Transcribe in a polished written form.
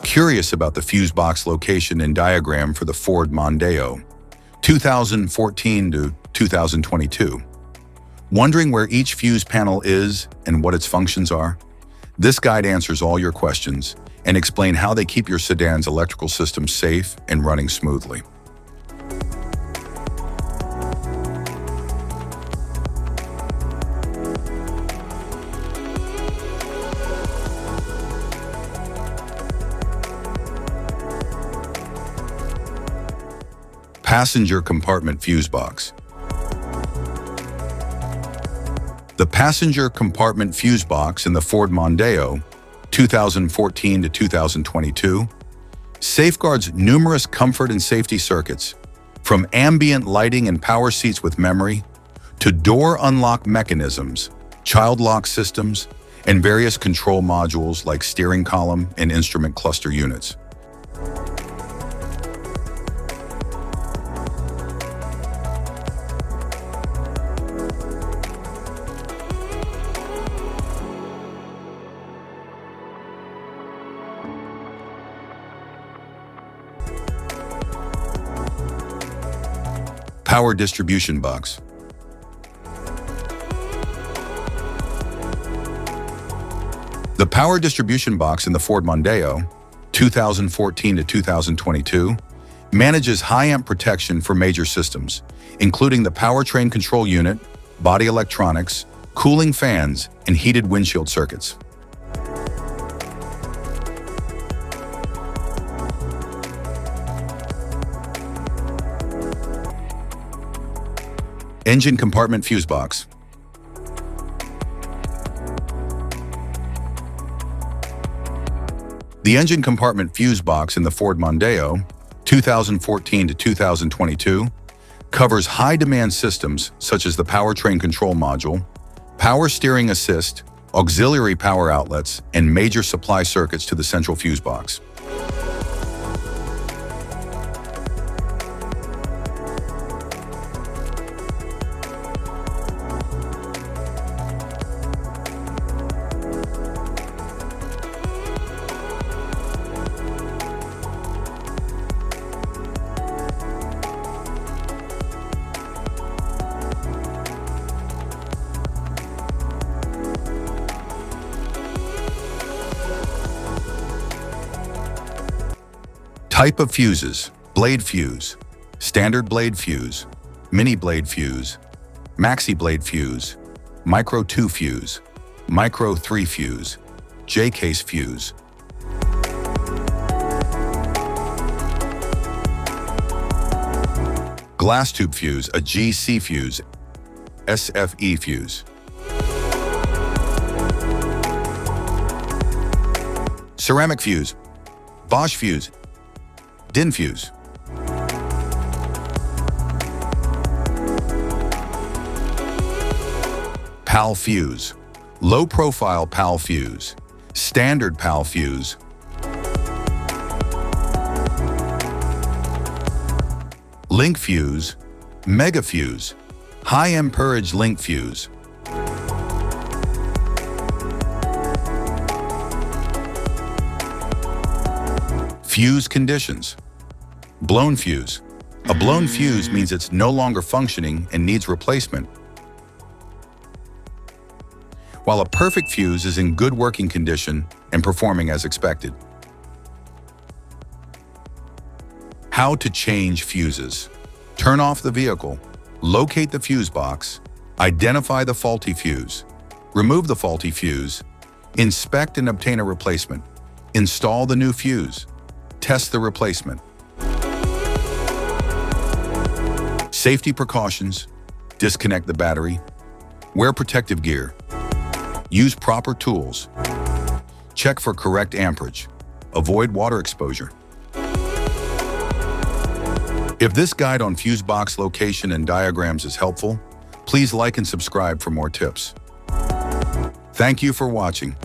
Curious about the fuse box location and diagram for the Ford Mondeo, 2014 to 2022? Wondering where each fuse panel is and what its functions are? This guide answers all your questions and explains how they keep your sedan's electrical system safe and running smoothly. Passenger compartment fuse box. The passenger compartment fuse box in the Ford Mondeo, 2014 to 2022, safeguards numerous comfort and safety circuits, from ambient lighting and power seats with memory, to door unlock mechanisms, child lock systems, and various control modules like steering column and instrument cluster units. Power distribution box. The power distribution box in the Ford Mondeo, 2014 to 2022, manages high-amp protection for major systems, including the powertrain control unit, body electronics, cooling fans, and heated windshield circuits. Engine compartment fuse box. The engine compartment fuse box in the Ford Mondeo, 2014 to 2022, covers high-demand systems such as the powertrain control module, power steering assist, auxiliary power outlets, and major supply circuits to the central fuse box. Type of fuses: blade fuse, standard blade fuse, mini blade fuse, maxi blade fuse, micro 2 fuse, micro 3 fuse, J-case fuse. Glass tube fuse, a GC fuse, SFE fuse. Ceramic fuse, Bosch fuse, DIN fuse. PAL fuse, low profile PAL fuse, standard PAL fuse. Link fuse, mega fuse, high amperage link fuse. Fuse conditions. Blown fuse. A blown fuse means it's no longer functioning and needs replacement, while a perfect fuse is in good working condition and performing as expected. How to change fuses. Turn off the vehicle, locate the fuse box, identify the faulty fuse, remove the faulty fuse, inspect and obtain a replacement, install the new fuse, test the replacement. Safety precautions: disconnect the battery, wear protective gear, use proper tools, check for correct amperage, avoid water exposure. If this guide on fuse box location and diagrams is helpful, please like and subscribe for more tips. Thank you for watching.